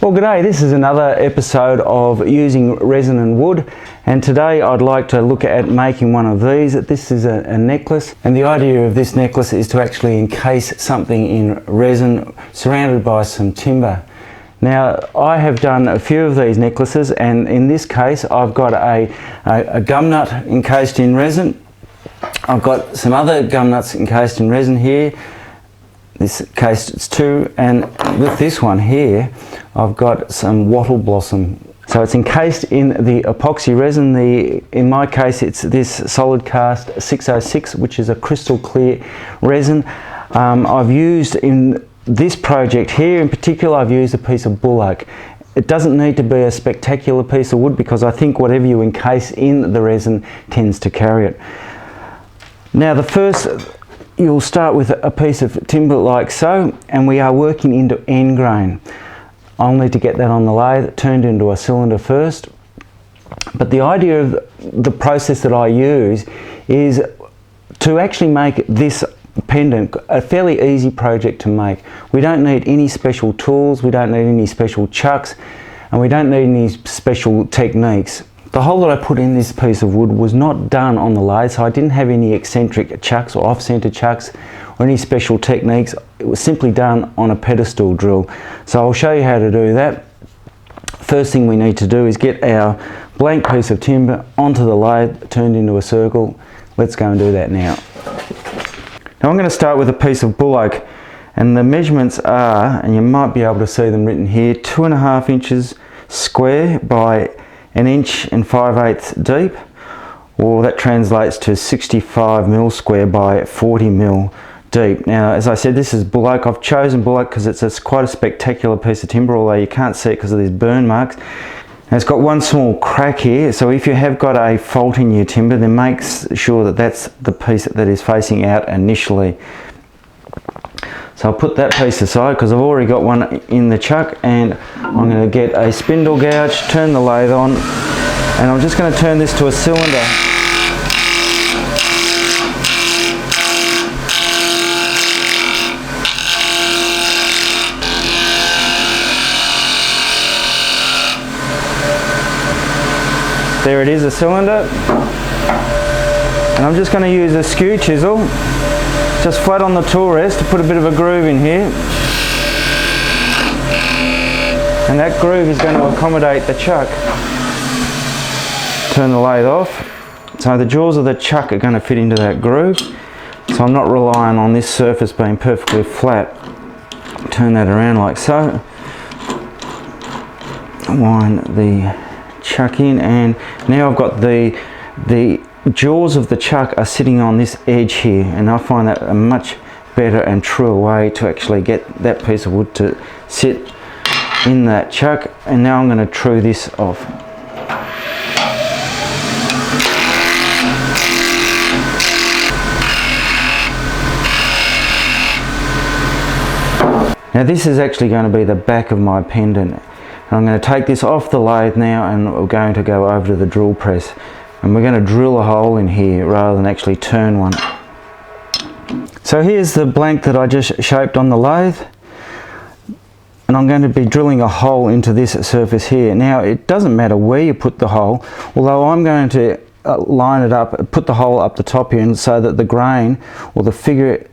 Well, g'day, this is another episode of using resin and wood, and today I'd like to look at making one of these. This is a necklace, and the idea of this necklace is to actually encase something in resin surrounded by some timber. Now, I have done a few of these necklaces, and in this case I've got a gumnut encased in resin. I've got some other gumnuts encased in resin here. This case it's two, and with this one here I've got some wattle blossom. So it's encased in the epoxy resin. In my case it's this solid cast 606, which is a crystal clear resin. I've used in this project here in particular, I've used a piece of bull oak. It doesn't need to be a spectacular piece of wood because I think whatever you encase in the resin tends to carry it. Now you'll start with a piece of timber like so, and we are working into end grain. I'll need to get that on the lathe, turned into a cylinder first. But the idea of the process that I use is to actually make this pendant a fairly easy project to make. We don't need any special tools, we don't need any special chucks, and we don't need any special techniques. The hole that I put in this piece of wood was not done on the lathe, so I didn't have any eccentric chucks or off-center chucks or any special techniques. It was simply done on a pedestal drill. So I'll show you how to do that. First thing we need to do is get our blank piece of timber onto the lathe, turned into a circle. Let's go and do that now. Now I'm going to start with a piece of bull oak, and the measurements are, and you might be able to see them written here, 2.5 inches square by 1 5/8 deep, or that translates to 65 mil square by 40 mil deep. Now, as I said, this is bull oak. I've chosen bull oak because it's quite a spectacular piece of timber, although you can't see it because of these burn marks. And it's got one small crack here, so if you have got a fault in your timber, then make sure that that's the piece that is facing out initially. So I'll put that piece aside because I've already got one in the chuck, and I'm going to get a spindle gouge, turn the lathe on, and I'm just going to turn this to a cylinder. There it is, a cylinder, and I'm just going to use a skew chisel just flat on the tool rest to put a bit of a groove in here, and that groove is going to accommodate the chuck. Turn the lathe off, so the jaws of the chuck are going to fit into that groove, so I'm not relying on this surface being perfectly flat. Turn that around like so, wind the chuck in, and now I've got the jaws of the chuck are sitting on this edge here, and I find that a much better and truer way to actually get that piece of wood to sit in that chuck. And now I'm going to true this off. Now this is actually going to be the back of my pendant. I'm going to take this off the lathe now, and we're going to go over to the drill press, and we're going to drill a hole in here rather than actually turn one. So here's the blank that I just shaped on the lathe, and I'm going to be drilling a hole into this surface here. Now it doesn't matter where you put the hole, although I'm going to line it up, put the hole up the top here so that the grain or the figure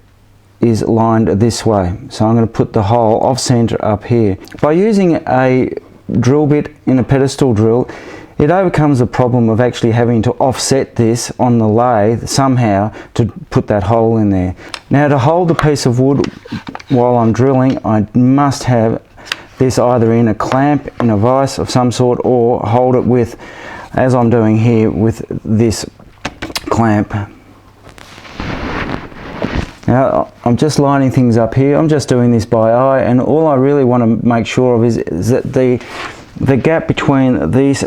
is lined this way. So I'm going to put the hole off center up here. By using a drill bit in a pedestal drill, it overcomes the problem of actually having to offset this on the lathe somehow to put that hole in there. Now, to hold the piece of wood while I'm drilling, I must have this either in a clamp, in a vise of some sort, or hold it with, as I'm doing here, with this clamp. Now, I'm just lining things up here. I'm just doing this by eye, and all I really want to make sure of is that the gap between these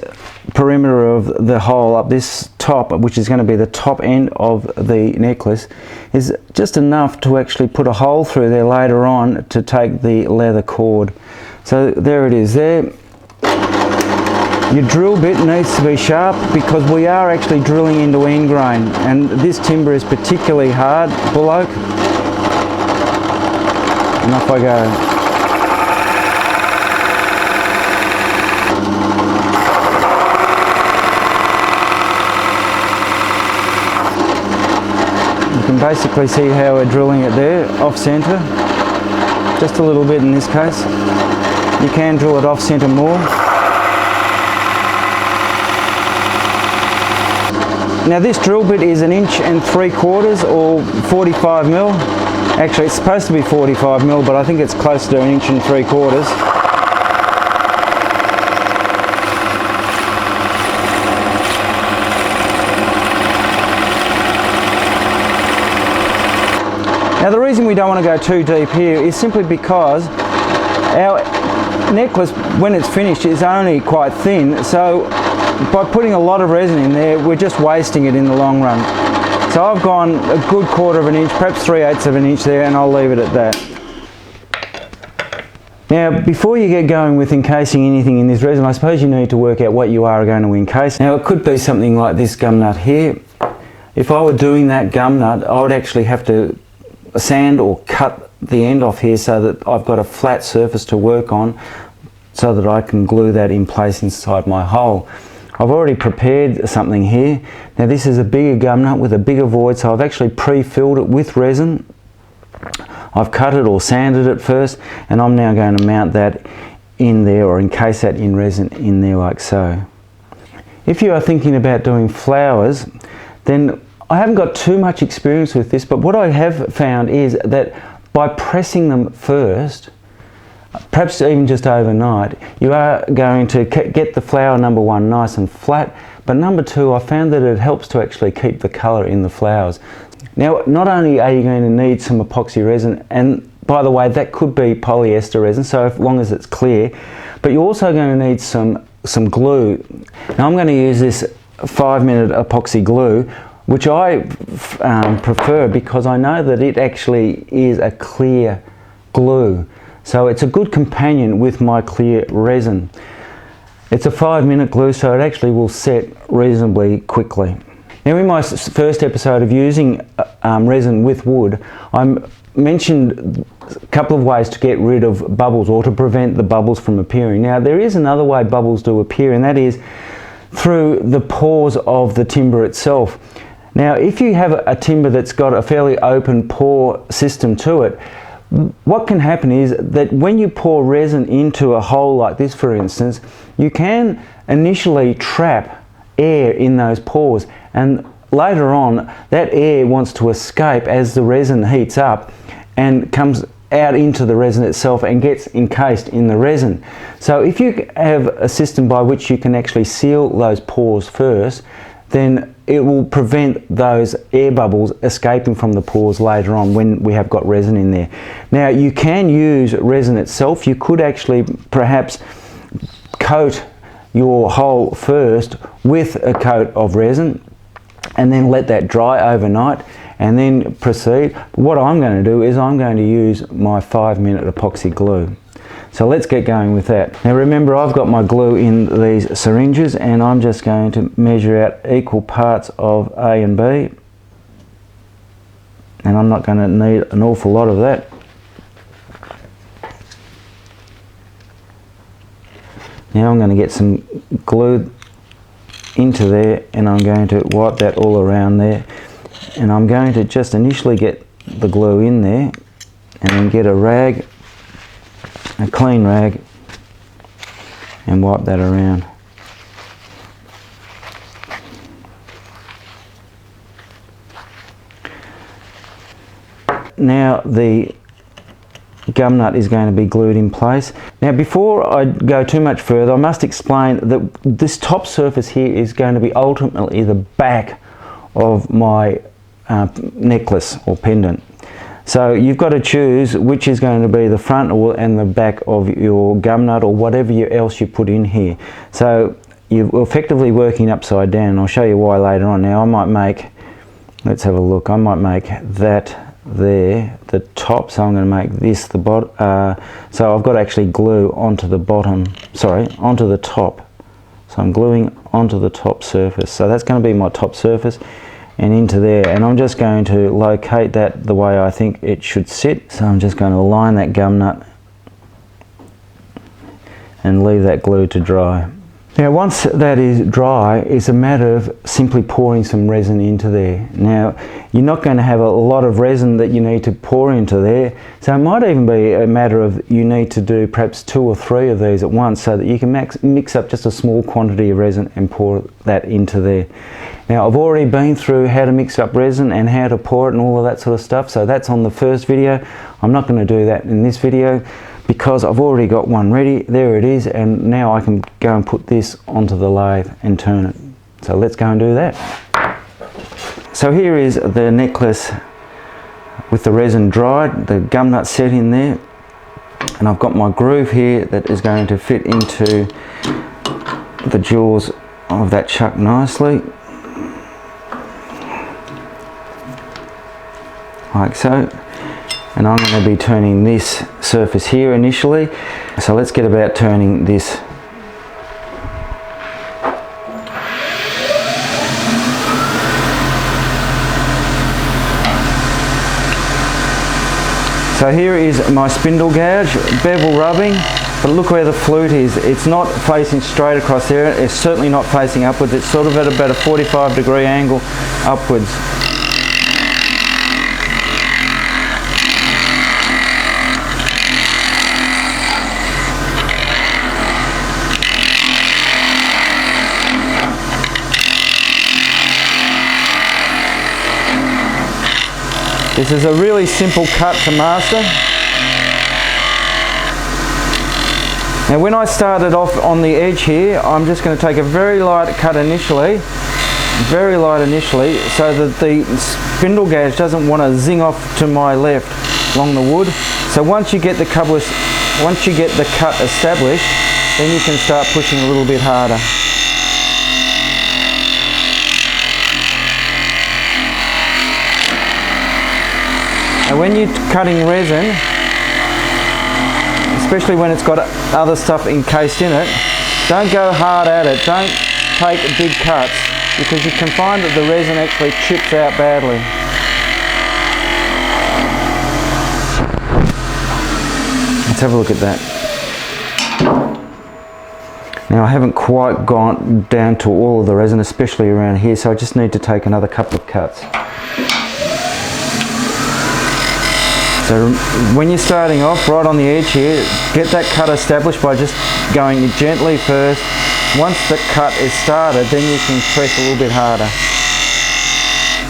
perimeter of the hole up this top, which is going to be the top end of the necklace, is just enough to actually put a hole through there later on to take the leather cord. So there it is there. Your drill bit needs to be sharp because we are actually drilling into end grain, and this timber is particularly hard, bull oak. And off I go. basically see how we're drilling it there, off centre, just a little bit in this case. You can drill it off centre more. Now this drill bit is 1 3/4 or 45 mil. Actually it's supposed to be 45 mil, but I think it's closer to 1 3/4. Now the reason we don't want to go too deep here is simply because our necklace, when it's finished, is only quite thin, so by putting a lot of resin in there, we're just wasting it in the long run. So I've gone a good 1/4 inch, perhaps 3/8 of an inch there, and I'll leave it at that. Now, before you get going with encasing anything in this resin, I suppose you need to work out what you are going to encase. Now, it could be something like this gumnut here. If I were doing that gumnut, I would actually have to sand or cut the end off here so that I've got a flat surface to work on so that I can glue that in place inside my hole. I've already prepared something here. Now this is a bigger gumnut with a bigger void, so I've actually pre-filled it with resin. I've cut it or sanded it first, and I'm now going to mount that in there, or encase that in resin in there like so. If you are thinking about doing flowers, then I haven't got too much experience with this, but what I have found is that by pressing them first, perhaps even just overnight, you are going to get the flower, number one, nice and flat, but number two, I found that it helps to actually keep the colour in the flowers. Now, not only are you going to need some epoxy resin, and by the way, that could be polyester resin, so as long as it's clear, but you're also going to need some glue. Now I'm going to use this 5-minute epoxy glue, which I prefer because I know that it actually is a clear glue. So it's a good companion with my clear resin. It's a 5-minute glue, so it actually will set reasonably quickly. Now in my first episode of using resin with wood, I mentioned a couple of ways to get rid of bubbles or to prevent the bubbles from appearing. Now there is another way bubbles do appear, and that is through the pores of the timber itself. Now if you have a timber that's got a fairly open pore system to it, what can happen is that when you pour resin into a hole like this, for instance, you can initially trap air in those pores, and later on that air wants to escape as the resin heats up and comes out into the resin itself and gets encased in the resin. So if you have a system by which you can actually seal those pores first, then it will prevent those air bubbles escaping from the pores later on when we have got resin in there. Now you can use resin itself. You could actually perhaps coat your hole first with a coat of resin and then let that dry overnight and then proceed. What I'm going to do is I'm going to use my 5-minute epoxy glue. So let's get going with that. Now remember, I've got my glue in these syringes, and I'm just going to measure out equal parts of A and B. And I'm not going to need an awful lot of that. Now I'm going to get some glue into there, and I'm going to wipe that all around there. And I'm going to just initially get the glue in there, and then get a rag, a clean rag, and wipe that around. Now the gumnut is going to be glued in place. Now before I go too much further, I must explain that this top surface here is going to be ultimately the back of my necklace or pendant. So you've got to choose which is going to be the front and the back of your gumnut or whatever else you put in here. So you're effectively working upside down, and I'll show you why later on. Now I might make, let's have a look, I might make that there the top, so I'm going to make this the bottom. So I've got to actually glue onto the bottom, sorry, onto the top. So I'm gluing onto the top surface. So that's going to be my top surface, and into there, and I'm just going to locate that the way I think it should sit. So I'm just going to align that gumnut and leave that glue to dry. Now once that is dry, it's a matter of simply pouring some resin into there. Now you're not going to have a lot of resin that you need to pour into there, so it might even be a matter of you need to do perhaps 2 or 3 of these at once so that you can mix up just a small quantity of resin and pour that into there. Now I've already been through how to mix up resin and how to pour it and all of that sort of stuff, so that's on the first video. I'm not going to do that in this video, because I've already got one ready. There it is, and now I can go and put this onto the lathe and turn it. So let's go and do that. So here is the necklace with the resin dried, the gumnut set in there, and I've got my groove here that is going to fit into the jaws of that chuck nicely, like so. And I'm going to be turning this surface here initially, so let's get about turning this. So here is my spindle gouge, bevel rubbing, but look where the flute is. It's not facing straight across there, it's certainly not facing upwards, it's sort of at about a 45-degree angle upwards. This is a really simple cut to master. Now when I started off on the edge here, I'm just going to take a very light cut initially, very light initially, so that the spindle gouge doesn't want to zing off to my left along the wood. So once you get the cut established, then you can start pushing a little bit harder. Now when you're cutting resin, especially when it's got other stuff encased in it, don't go hard at it, don't take big cuts, because you can find that the resin actually chips out badly. Let's have a look at that. Now I haven't quite gone down to all of the resin, especially around here, so I just need to take another couple of cuts. So when you're starting off right on the edge here, get that cut established by just going gently first. Once the cut is started, then you can press a little bit harder.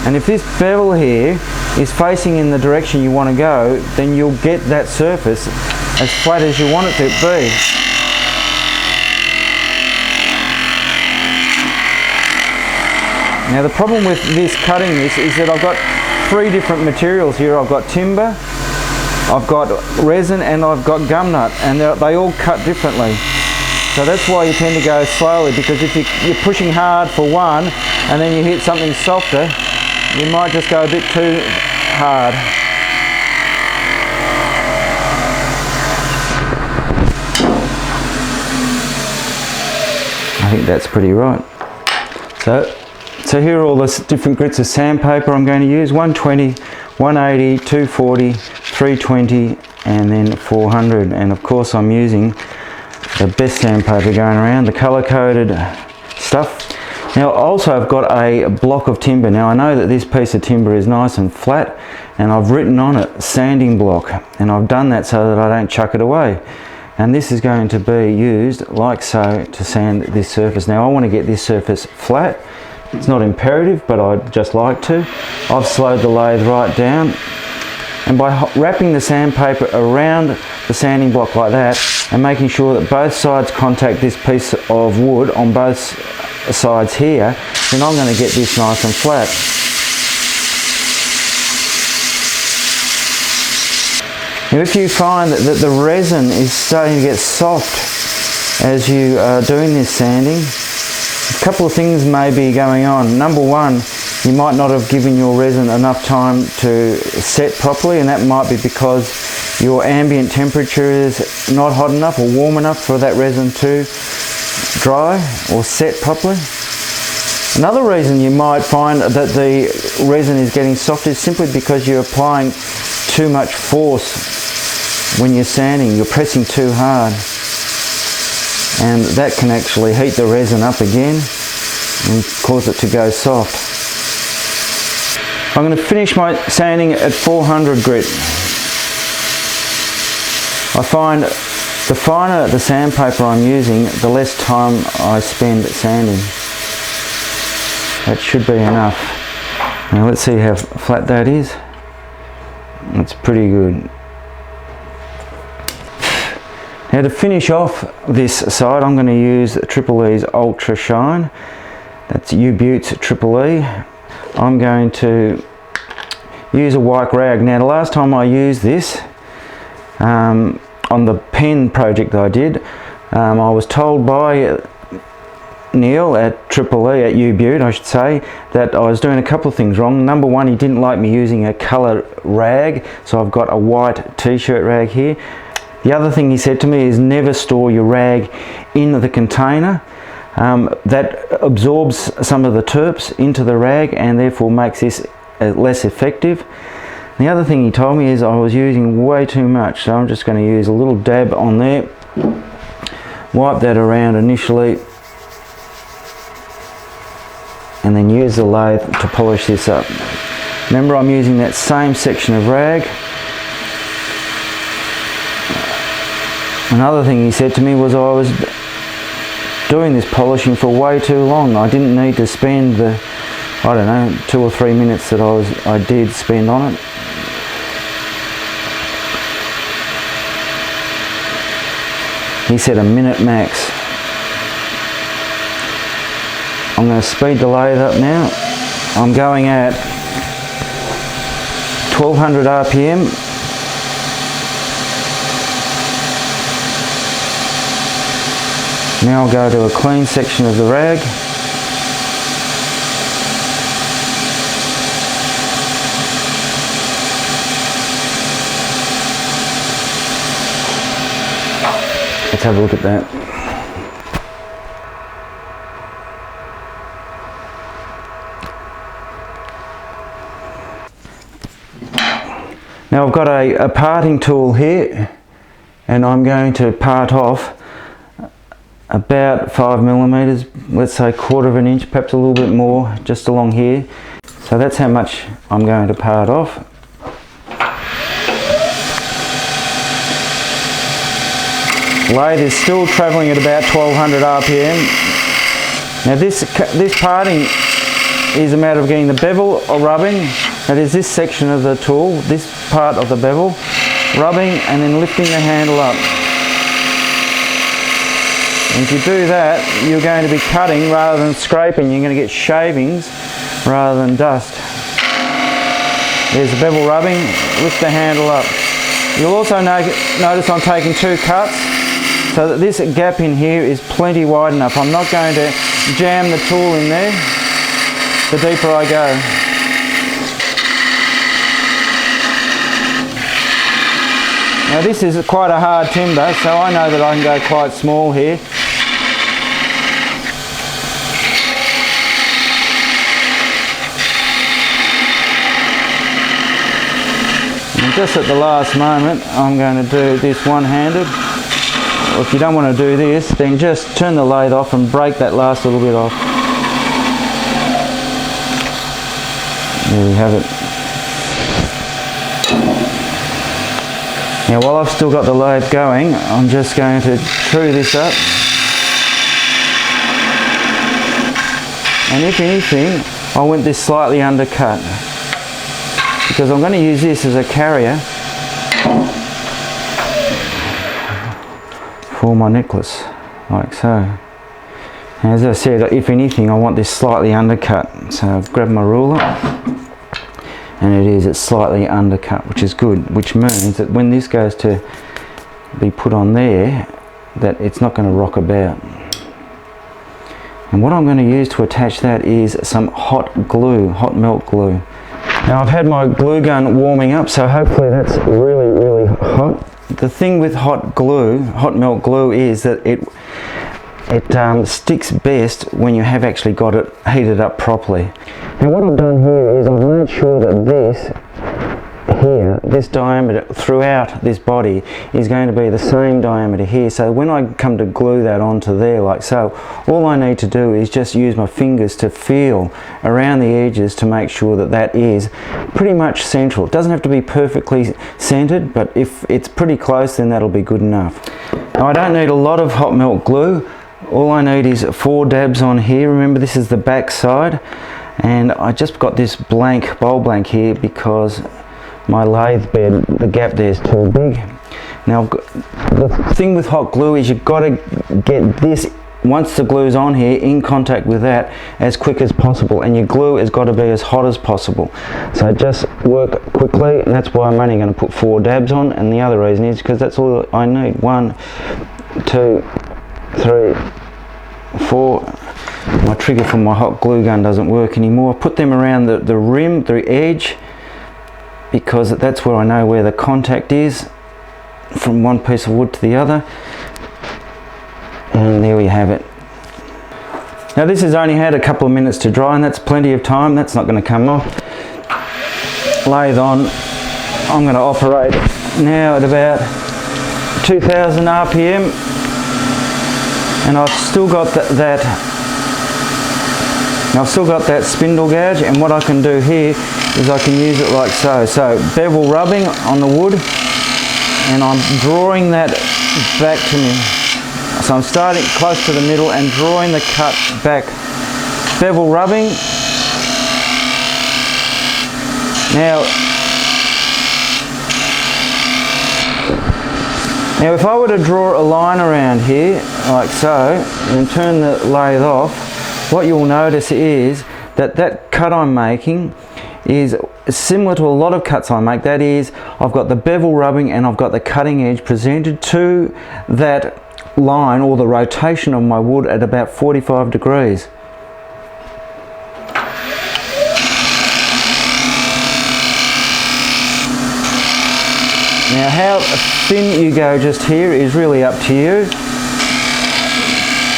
And if this bevel here is facing in the direction you want to go, then you'll get that surface as flat as you want it to be. Now the problem with this cutting this is that I've got 3 different materials here. I've got timber, I've got resin, and I've got gumnut, and they all cut differently. So that's why you tend to go slowly, because if you're pushing hard for one and then you hit something softer, you might just go a bit too hard. I think that's pretty right. So here are all the different grits of sandpaper I'm going to use: 120, 180, 240, 320, and then 400. And of course I'm using the best sandpaper going around, the colour-coded stuff. Now also I've got a block of timber. Now I know that this piece of timber is nice and flat, and I've written on it sanding block, and I've done that so that I don't chuck it away. And this is going to be used like so to sand this surface. Now I want to get this surface flat. It's not imperative, but I'd just like to. I've slowed the lathe right down, and by wrapping the sandpaper around the sanding block like that and making sure that both sides contact this piece of wood on both sides here, then I'm going to get this nice and flat. Now if you find that the resin is starting to get soft as you are doing this sanding, a couple of things may be going on. Number one, you might not have given your resin enough time to set properly, and that might be because your ambient temperature is not hot enough or warm enough for that resin to dry or set properly. Another reason you might find that the resin is getting soft is simply because you're applying too much force when you're sanding. You're pressing too hard. and that can actually heat the resin up again and cause it to go soft. I'm going to finish my sanding at 400 grit. I find the finer the sandpaper I'm using, the less time I spend sanding. That should be enough. Now let's see how flat that is. That's pretty good. Now to finish off this side, I'm going to use Triple E's Ultra Shine. That's U-Butte's Triple E. I'm going to use a white rag. Now the last time I used this, on the pen project that I did, I was told by Neil at Triple E, at U-Butte I should say, that I was doing a couple of things wrong. Number one, he didn't like me using a colour rag, so I've got a white t-shirt rag here. The other thing he said to me is never store your rag in the container. That absorbs some of the terps into the rag and therefore makes this less effective. The other thing he told me is I was using way too much, so I'm just going to use a little dab on there, wipe that around initially, and then use the lathe to polish this up. Remember, I'm using that same section of rag. Another thing he said to me was I was doing this polishing for way too long. I didn't need to spend the, I don't know, 2 or 3 minutes that I did spend on it. He said a minute max. I'm going to speed the lathe up now. I'm going at 1200 RPM. Now I'll go to a clean section of the rag. Let's have a look at that. Now I've got a parting tool here, and I'm going to part off about 5mm, let's say 1/4 of an inch, perhaps a little bit more, just along here. So that's how much I'm going to part off. Lathe is still travelling at about 1200 RPM. Now this parting is a matter of getting the bevel or rubbing, that is this section of the tool, this part of the bevel, rubbing and then lifting the handle up. And if you do that, you're going to be cutting rather than scraping. You're going to get shavings rather than dust. There's the bevel rubbing, lift the handle up. You'll also notice I'm taking 2 cuts, so that this gap in here is plenty wide enough. I'm not going to jam the tool in there the deeper I go. Now this is quite a hard timber, so I know that I can go quite small here. And just at the last moment, I'm going to do this one-handed. Or if you don't want to do this, then just turn the lathe off and break that last little bit off. There we have it. Now while I've still got the lathe going, I'm just going to true this up. And if anything, I want this slightly undercut, because I'm going to use this as a carrier for my necklace, like so. As I said, if anything, I want this slightly undercut. So I've grabbed my ruler, and it's slightly undercut, which is good, which means that when this goes to be put on there, that it's not going to rock about. And what I'm going to use to attach that is some hot glue, hot melt glue. Now I've had my glue gun warming up, so hopefully that's really, really hot. The thing with hot glue, hot melt glue, is that it sticks best when you have actually got it heated up properly. Now what I've done here is I've made sure that this here, this diameter throughout this body is going to be the same diameter here. So when I come to glue that onto there like so, all I need to do is just use my fingers to feel around the edges to make sure that that is pretty much central. It doesn't have to be perfectly centered, but if it's pretty close, then that'll be good enough. Now I don't need a lot of hot melt glue. All I need is 4 dabs on here. Remember, this is the back side, and I just got this blank, bowl blank here because my lathe bed, the gap there is too big. Now the thing with hot glue is you've got to get this, once the glue's on here, in contact with that as quick as possible, and your glue has got to be as hot as possible. So just work quickly, and that's why I'm only going to put 4 dabs on, and the other reason is because that's all I need. 1, 2, 3, 4. My trigger from my hot glue gun doesn't work anymore. I put them around the rim, the edge, because that's where I know where the contact is from one piece of wood to the other. And there we have it. Now this has only had a couple of minutes to dry, and that's plenty of time. That's not going to come off. Lathe on. I'm going to operate now at about 2000 RPM, and I've still got I've still got that spindle gouge, and what I can do here is I can use it like so. So bevel rubbing on the wood, and I'm drawing that back to me. So I'm starting close to the middle and drawing the cut back. Bevel rubbing. Now if I were to draw a line around here like so and turn the lathe off, what you'll notice is that that cut I'm making is similar to a lot of cuts I make. That is, I've got the bevel rubbing and I've got the cutting edge presented to that line, or the rotation of my wood, at about 45 degrees. Now how thin you go just here is really up to you.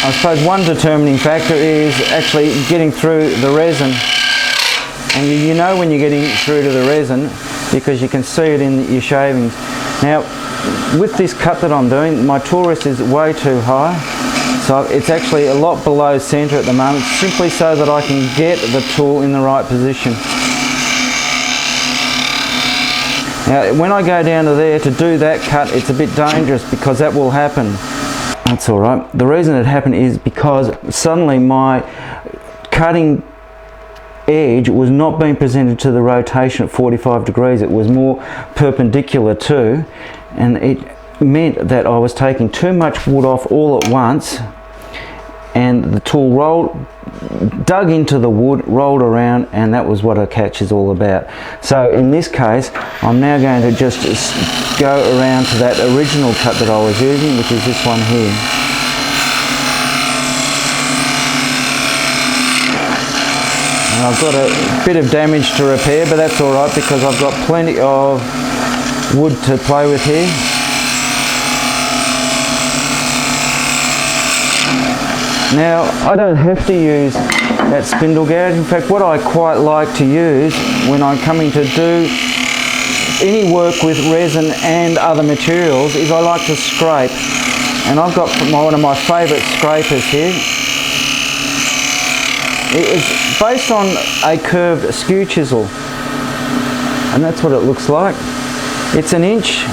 I suppose one determining factor is actually getting through the resin, and you know when you're getting through to the resin because you can see it in your shavings. Now with this cut that I'm doing, my tool rest is way too high, so it's actually a lot below centre at the moment, simply so that I can get the tool in the right position. Now when I go down to there to do that cut, it's a bit dangerous because that will happen. That's alright. The reason it happened is because suddenly my cutting edge was not being presented to the rotation at 45 degrees. It was more perpendicular too, and it meant that I was taking too much wood off all at once, and the tool dug into the wood, rolled around, and that was what a catch is all about. So in this case, I'm now going to just go around to that original cut that I was using, which is this one here. And I've got a bit of damage to repair, but that's alright because I've got plenty of wood to play with here. Now I don't have to use that spindle gouge. In fact, what I quite like to use when I'm coming to do any work with resin and other materials is I like to scrape, and I've got one of my favourite scrapers here. It's based on a curved skew chisel, and that's what it looks like. It's an inch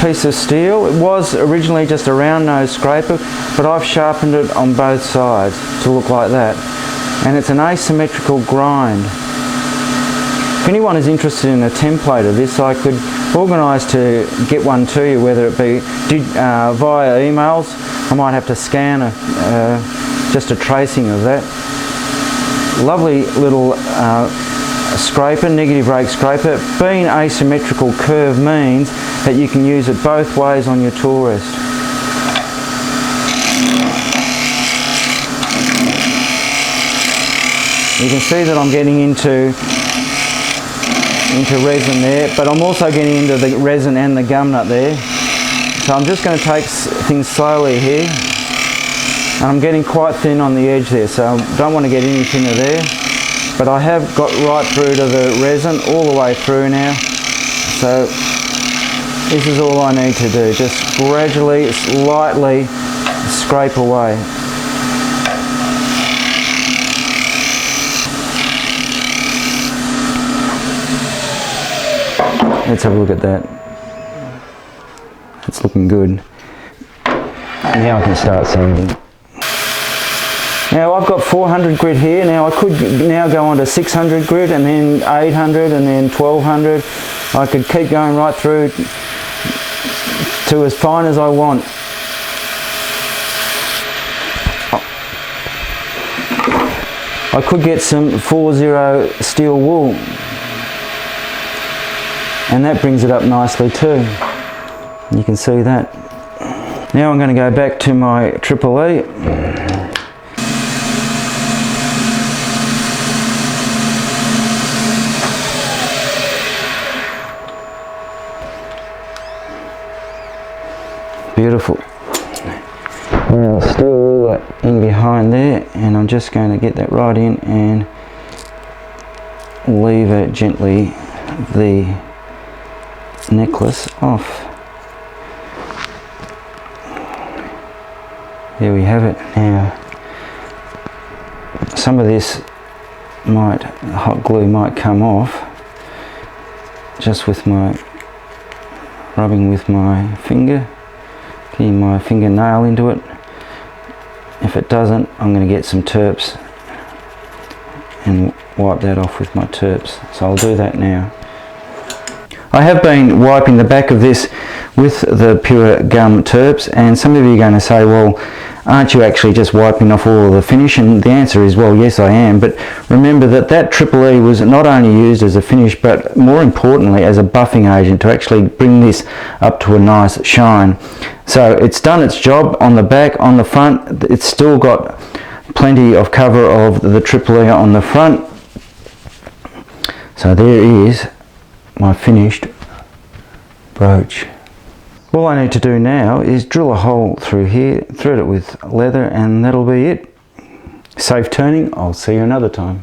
piece of steel. It was originally just a round nose scraper, but I've sharpened it on both sides to look like that, and it's an asymmetrical grind. If anyone is interested in a template of this, I could organise to get one to you, whether it be via emails. I might have to scan just a tracing of that. Lovely little scraper, negative rake scraper. Being asymmetrical curve means that you can use it both ways on your tool rest. You can see that I'm getting into resin there, but I'm also getting into the resin and the gumnut there. So I'm just going to take things slowly here, and I'm getting quite thin on the edge there, so I don't want to get any thinner there. But I have got right through to the resin, all the way through now. So this is all I need to do, just gradually, slightly scrape away. Let's have a look at that. It's looking good. Now I can start sanding. Now I've got 400 grit here. Now I could now go on to 600 grit and then 800 and then 1200. I could keep going right through to as fine as I want. I could get some 40 steel wool, and that brings it up nicely too. You can see that. Now I'm going to go back to my Triple E. Beautiful. Now steel wool in behind there, and I'm just going to get that right in and lever gently the necklace off. There we have it. Now some of this hot glue might come off just with my rubbing with my finger, getting my fingernail into it. If it doesn't, I'm going to get some terps and wipe that off with my terps. So I'll do that now. I have been wiping the back of this with the Pure Gum terps, and some of you are going to say, well, aren't you actually just wiping off all of the finish? And the answer is, well, yes I am, but remember that Triple E was not only used as a finish, but more importantly as a buffing agent to actually bring this up to a nice shine. So it's done its job on the back. On the front, it's still got plenty of cover of the Triple E on the front. So there is my finished brooch. All I need to do now is drill a hole through here, thread it with leather, and that'll be it. Safe turning. I'll see you another time.